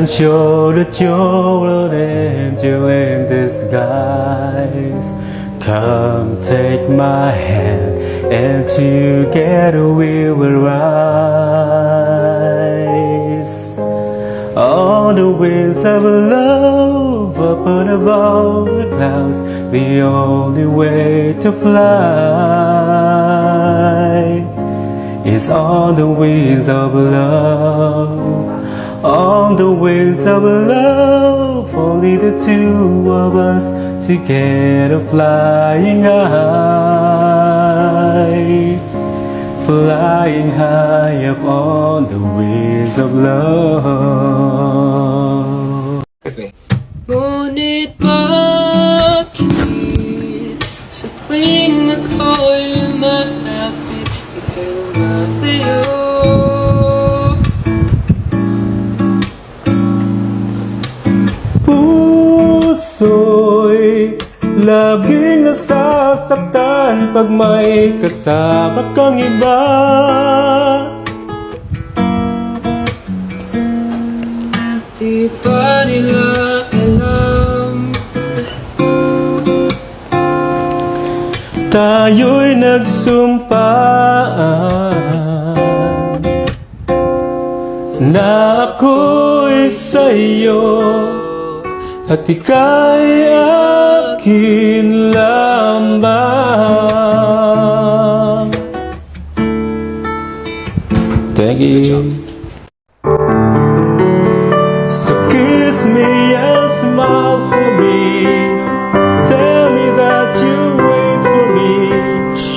I'm sure that you're an angel in disguise. Come take my hand, and together we will rise. On the wings of love, up and above the clouds, the only way to fly is on the wings of love. On the wings of love, only the two of us together flying high. Flying high up on the wings of love. Ngunit bakit sa tuwing ako'y lumalapit, ika'y lumalayo? Puso'y laging nasasaktan pag may kasama kang iba. Di ba nila alam? Tayo'y nagsumpaan na ako'y sa'yo at ika'y akin lamang. Thank you. So kiss me and smile for me. Tell me that you wait for me.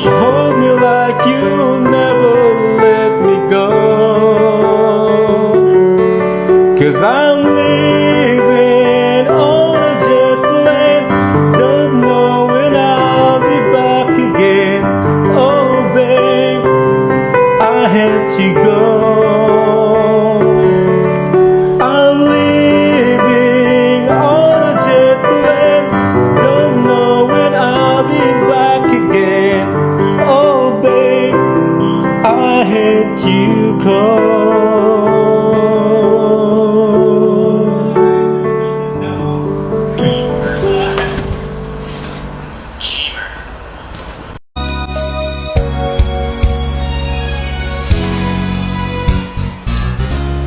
Hold me like you'll never let me go. 'Cause I'm living on a jet plane. Don't know when I'll be back again. Oh babe, I had to go. I'm living on a jet plane. Don't know when I'll be back again. Oh babe, I had you go.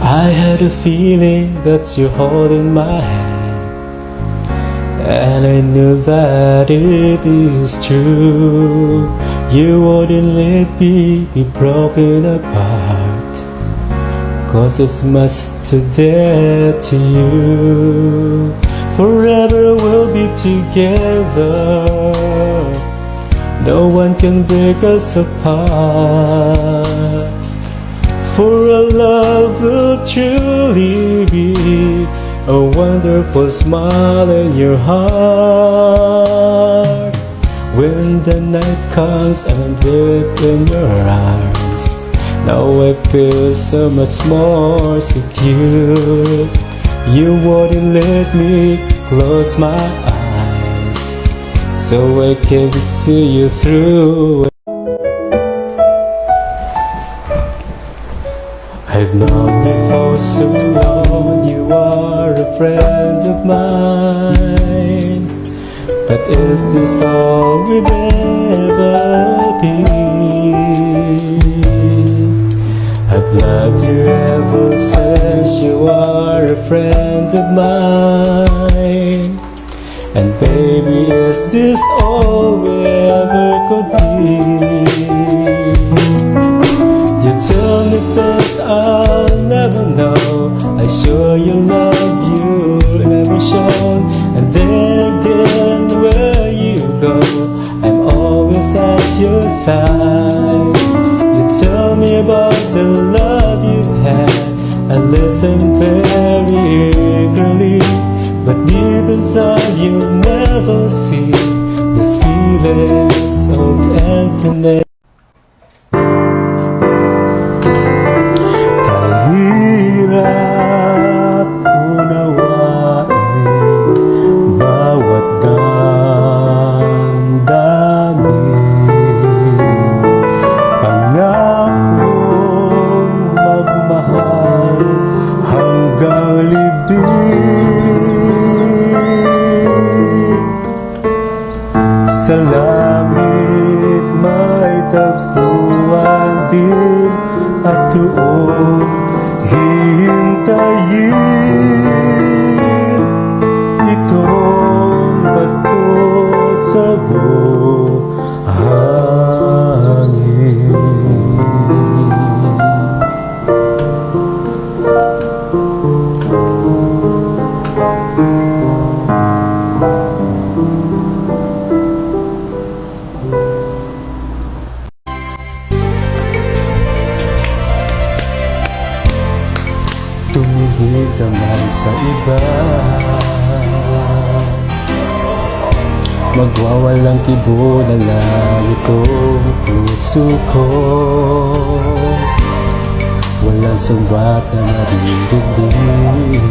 I had a feeling that you're holding my hand, and I knew that it is true. You wouldn't let me be broken apart, 'cause it's much too dear to you. Forever we'll be together. No one can break us apart. For a love will truly be a wonderful smile in your heart. When the night comes and we're in your arms, now I feel so much more secure. You wouldn't let me close my eyes, so I can see you through. I've known you for so long, you are a friend of mine. But is this all we'll ever be? I've loved you ever since you are a friend of mine. And baby, is this all we ever could be? You tell me things I'll never know. I show you love you'll never show. And then again, where you go, I'm always at your side. You tell me about the love you had, I listen very eagerly. But deep inside you never see these feelings of emptiness. Kahirap unawain bawat damdamin. Pangakong magmahal hanggang libing. dahil naman sa iba. Magwawalang kibo na lang itong puso ko. Walang sumbat na maririnig.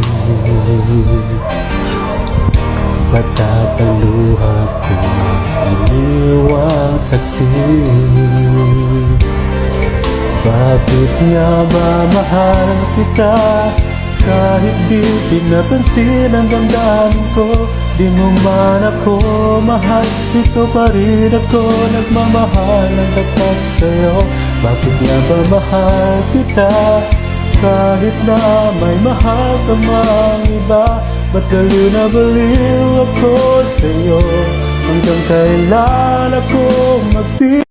Batat ang luha ko, iniwang saksi. Bakit nga ba mahal kita? Kahit di pinapansin ang damdamin ko, di mo man ako mahal, dito pa rin ako nagmamahal ng tapat sa'yo. Bakit nga ba mahal kita? Kahit na may mahal ka mang iba, ba't baliw na baliw ako sa'yo? Hanggang kailan ako magtiwala?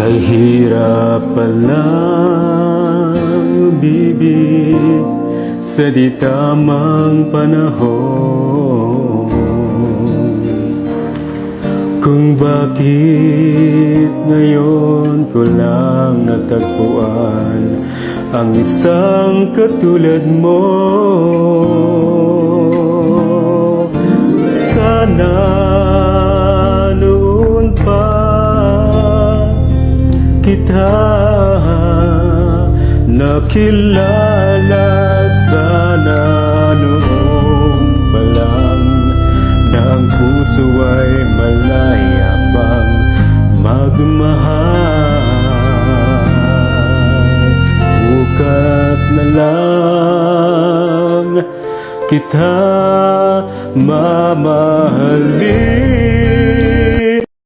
Kay hirap palang umibig sa di tamang panahon. Kung bakit ngayon ko lang natagpuan ang isang katulad mo. Sana noon pa kita nakilala, sana noon pa lang na ang puso ay malaya pang magmahal. Bukas na lang kita mamahalin.